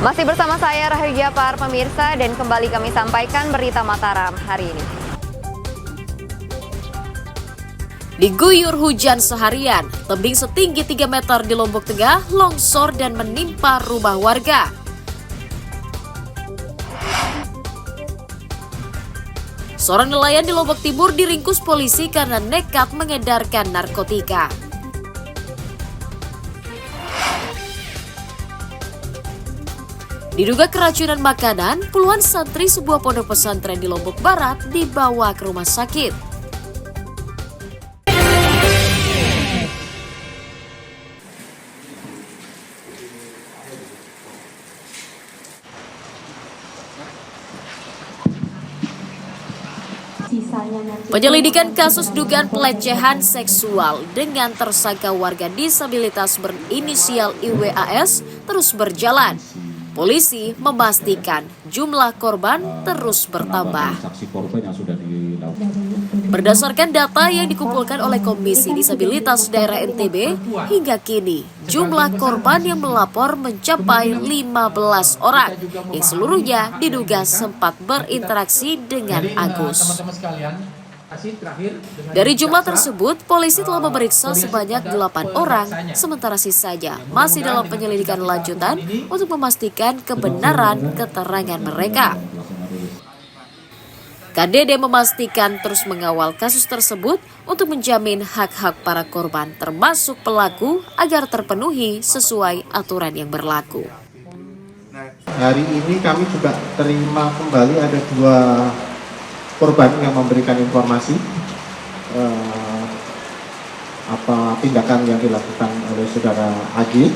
Masih bersama saya Rahayu Japar, pemirsa, dan kembali kami sampaikan berita Mataram hari ini. Diguyur hujan seharian, tebing setinggi 3 meter di Lombok Tengah longsor dan menimpa rumah warga. Seorang nelayan di Lombok Timur diringkus polisi karena nekat mengedarkan narkotika. Diduga keracunan makanan, puluhan santri sebuah pondok pesantren di Lombok Barat dibawa ke rumah sakit. Penyelidikan kasus dugaan pelecehan seksual dengan tersangka warga disabilitas berinisial IWAS terus berjalan. Polisi memastikan jumlah korban terus bertambah. Berdasarkan data yang dikumpulkan oleh Komisi Disabilitas Daerah NTB, hingga kini jumlah korban yang melapor mencapai 15 orang, yang seluruhnya diduga sempat berinteraksi dengan Agus. Dari jumlah tersebut, polisi telah memeriksa sebanyak 8 orang, sementara sisanya masih dalam penyelidikan lanjutan untuk memastikan kebenaran keterangan mereka. KDD memastikan terus mengawal kasus tersebut untuk menjamin hak-hak para korban termasuk pelaku agar terpenuhi sesuai aturan yang berlaku. Hari ini kami juga terima kembali ada 2 korban yang memberikan informasi apa tindakan yang dilakukan oleh saudara AG.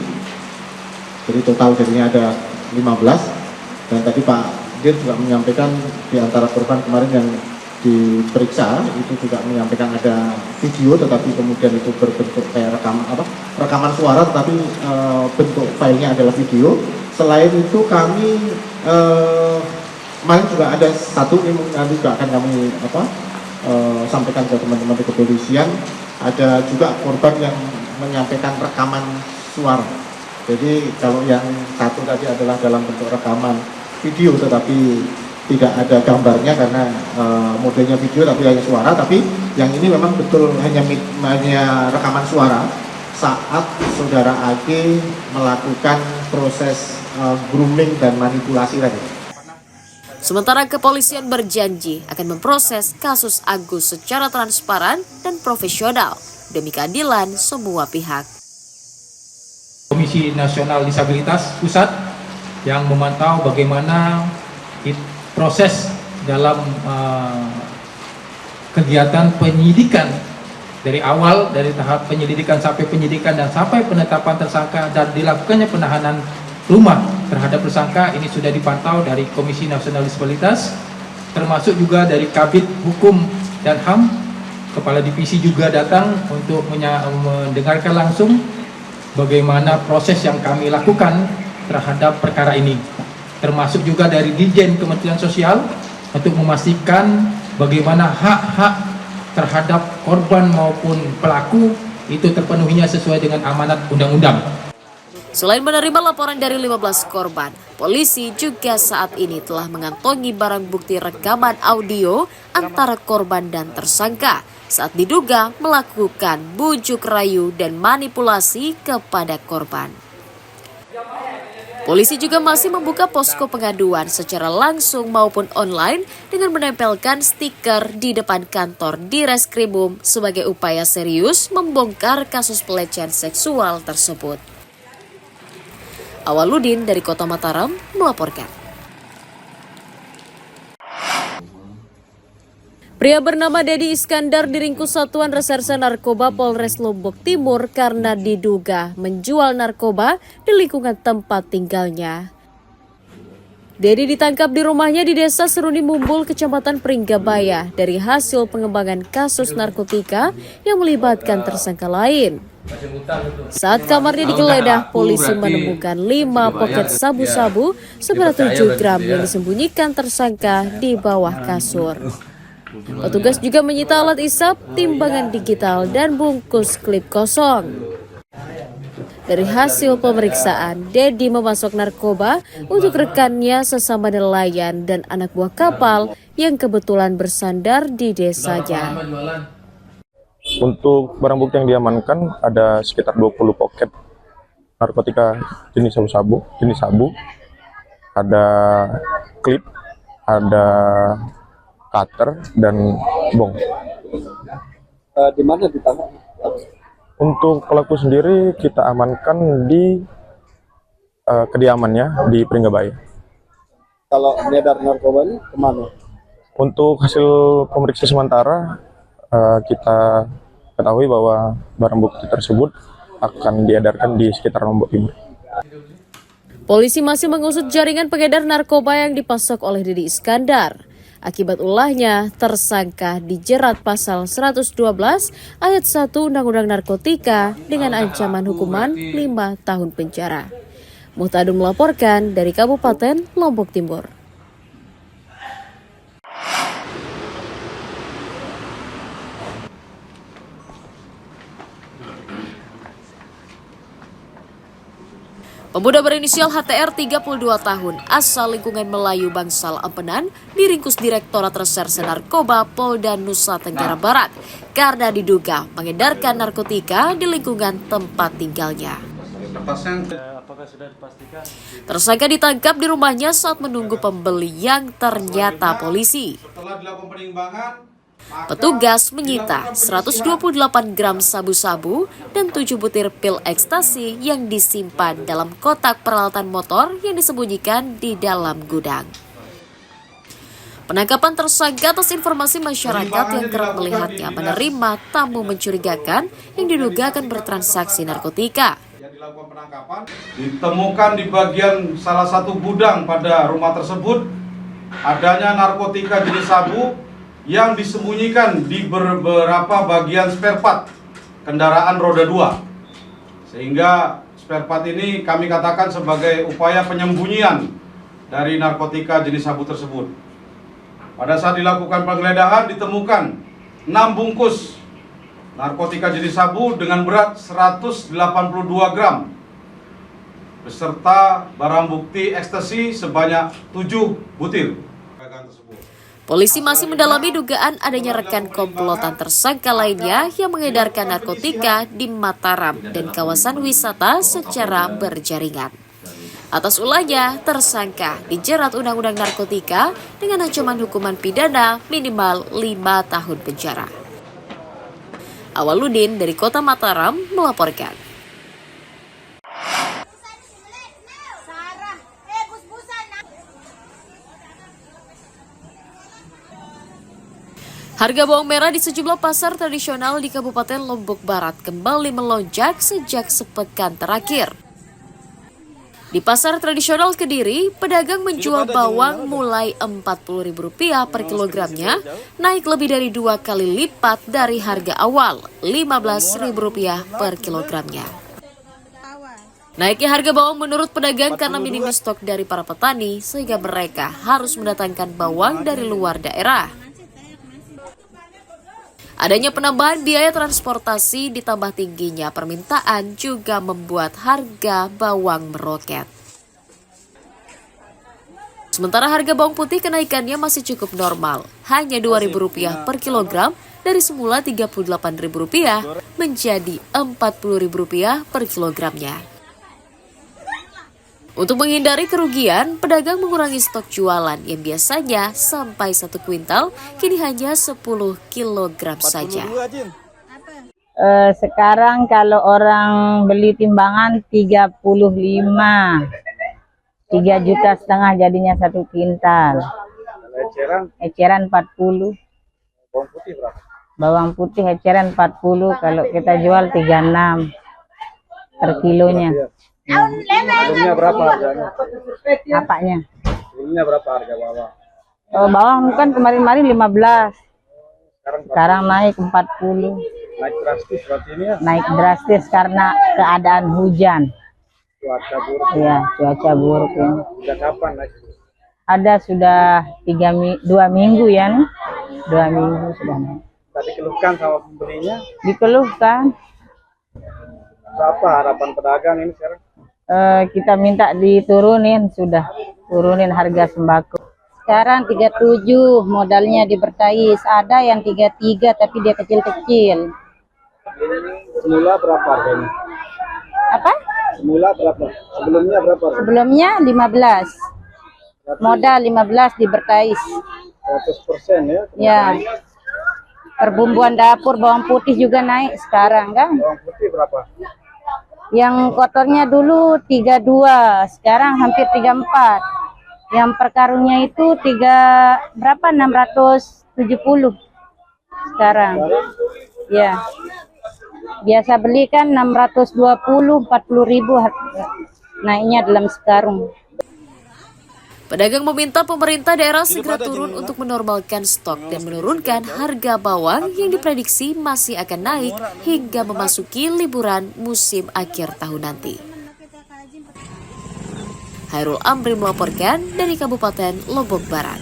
Jadi total jadinya ada 15, dan tadi Pak Dir juga menyampaikan di antara korban kemarin yang diperiksa itu juga menyampaikan ada video, tetapi kemudian itu berbentuk kayak rekaman suara, tetapi bentuk filenya adalah video. Selain itu kami kemarin juga ada satu, nanti juga akan kami sampaikan ke teman-teman di kepolisian. Ada juga korban yang menyampaikan rekaman suara. Jadi kalau yang satu tadi adalah dalam bentuk rekaman video, tetapi tidak ada gambarnya karena modenya video tapi hanya suara. Tapi yang ini memang betul hanya rekaman suara saat saudara AG melakukan proses grooming dan manipulasi tadi. Sementara kepolisian berjanji akan memproses kasus Agus secara transparan dan profesional demi keadilan semua pihak. Komisi Nasional Disabilitas Pusat yang memantau bagaimana proses dalam kegiatan penyidikan dari awal, dari tahap penyelidikan sampai penyidikan dan sampai penetapan tersangka dan dilakukannya penahanan rumah terhadap tersangka. Ini sudah dipantau dari Komisi Nasional Disabilitas, termasuk juga dari Kabid Hukum dan HAM. Kepala Divisi juga datang untuk mendengarkan langsung bagaimana proses yang kami lakukan terhadap perkara ini, termasuk juga dari Dirjen Kementerian Sosial untuk memastikan bagaimana hak-hak terhadap korban maupun pelaku itu terpenuhinya sesuai dengan amanat undang-undang. Selain menerima laporan dari 15 korban, polisi juga saat ini telah mengantongi barang bukti rekaman audio antara korban dan tersangka saat diduga melakukan bujuk rayu dan manipulasi kepada korban. Polisi juga masih membuka posko pengaduan secara langsung maupun online dengan menempelkan stiker di depan kantor Direskrimum sebagai upaya serius membongkar kasus pelecehan seksual tersebut. Awaludin dari Kota Mataram melaporkan. Pria bernama Dedi Iskandar diringkus Satuan Reserse Narkoba Polres Lombok Timur karena diduga menjual narkoba di lingkungan tempat tinggalnya. Dedi ditangkap di rumahnya di Desa Seruni Mumbul, Kecamatan Pringgabaya dari hasil pengembangan kasus narkotika yang melibatkan tersangka lain. Saat kamarnya digeledah, polisi menemukan 5 poket sabu-sabu seberat 7 gram yang disembunyikan tersangka di bawah kasur. Petugas juga menyita alat isap, timbangan digital, dan bungkus klip kosong. Dari hasil pemeriksaan, Dedi memasok narkoba untuk rekannya sesama nelayan dan anak buah kapal yang kebetulan bersandar di desanya. Untuk barang bukti yang diamankan ada sekitar 20 poket narkotika jenis sabu, ada klip, ada cutter, dan bong. Di mana ditangkap? Untuk pelaku sendiri kita amankan di kediamannya di Pringgabaya. Kalau beredar narkoba ini kemana? Untuk hasil pemeriksaan sementara kita ketahui bahwa barang bukti tersebut akan diedarkan di sekitar Lombok Timur. Polisi masih mengusut jaringan pengedar narkoba yang dipasok oleh Dedi Iskandar. Akibat ulahnya, tersangka dijerat pasal 112 ayat 1 Undang-Undang Narkotika dengan ancaman hukuman 5 tahun penjara. Muhtadun melaporkan dari Kabupaten Lombok Timur. Pemuda berinisial HTR 32 tahun, asal lingkungan Melayu Bangsal Empenan, diringkus Direktorat Reserse Narkoba Polda Nusa Tenggara Barat karena diduga mengedarkan narkotika di lingkungan tempat tinggalnya. Tersangka ditangkap di rumahnya saat menunggu pembeli yang ternyata polisi. Petugas menyita 128 gram sabu-sabu dan 7 butir pil ekstasi yang disimpan dalam kotak peralatan motor yang disembunyikan di dalam gudang. Penangkapan tersangka atas informasi masyarakat yang kerap melihatnya menerima tamu mencurigakan yang diduga akan bertransaksi narkotika. Ditemukan di bagian salah satu gudang pada rumah tersebut adanya narkotika jenis sabu yang disembunyikan di beberapa bagian spare part kendaraan roda 2, sehingga spare part ini kami katakan sebagai upaya penyembunyian dari narkotika jenis sabu tersebut. Pada saat dilakukan penggeledahan ditemukan 6 bungkus narkotika jenis sabu dengan berat 182 gram beserta barang bukti ekstasi sebanyak 7 butir. Polisi masih mendalami dugaan adanya rekan komplotan tersangka lainnya yang mengedarkan narkotika di Mataram dan kawasan wisata secara berjaringan. Atas ulahnya, tersangka dijerat Undang-Undang Narkotika dengan ancaman hukuman pidana minimal 5 tahun penjara. Awaludin dari Kota Mataram melaporkan. Harga bawang merah di sejumlah pasar tradisional di Kabupaten Lombok Barat kembali melonjak sejak sepekan terakhir. Di pasar tradisional Kediri, pedagang menjual bawang mulai Rp40.000 per kilogramnya, naik lebih dari 2 kali lipat dari harga awal Rp15.000 per kilogramnya. Naiknya harga bawang menurut pedagang karena minimnya stok dari para petani, sehingga mereka harus mendatangkan bawang dari luar daerah. Adanya penambahan biaya transportasi ditambah tingginya permintaan juga membuat harga bawang meroket. Sementara harga bawang putih kenaikannya masih cukup normal, hanya Rp2.000 per kilogram dari semula Rp38.000 menjadi Rp40.000 per kilogramnya. Untuk menghindari kerugian, pedagang mengurangi stok jualan yang biasanya sampai 1 kuintal, kini hanya 10 kilogram saja. Sekarang kalau orang beli timbangan 35, 3,5 juta jadinya 1 kuintal. Eceran 40. Bawang putih berapa? Bawang putih eceran 40, kalau kita jual 36 per kilonya. Sebelumnya berapa harganya? Apanya? Sebelumnya berapa harga bawang? Bawang kan kemarin 15. Sekarang naik 40. Naik drastis berarti ini ya? Naik drastis karena keadaan hujan. Cuaca buruk. Iya, cuaca buruk ya. Sejak kapan naik? Ada sudah 2 minggu ya nih. 2 minggu sudah naik. Tadi keluhkan sama pembelinya? Dikeluhkan. Berapa harapan pedagang ini sekarang? Kita minta diturunin, sudah turunin harga sembako. Sekarang 37 modalnya di Bertais, ada yang 33 tapi dia kecil-kecil. Semula berapa harganya? Apa? Semula berapa? Sebelumnya berapa? Sebelumnya 15. Modal 15 di Bertais. 100% ya? Ya. Perbumbuan dapur bawang putih juga naik sekarang kan? Bawang putih berapa? Yang kotornya dulu 32, sekarang hampir 34. Yang per karungnya itu berapa? 670 sekarang. Ya. Biasa beli kan 620, 40.000 naiknya dalam sekarung. Pedagang meminta pemerintah daerah segera turun untuk menormalkan stok dan menurunkan harga bawang yang diprediksi masih akan naik hingga memasuki liburan musim akhir tahun nanti. Hairul Amri melaporkan dari Kabupaten Lombok Barat.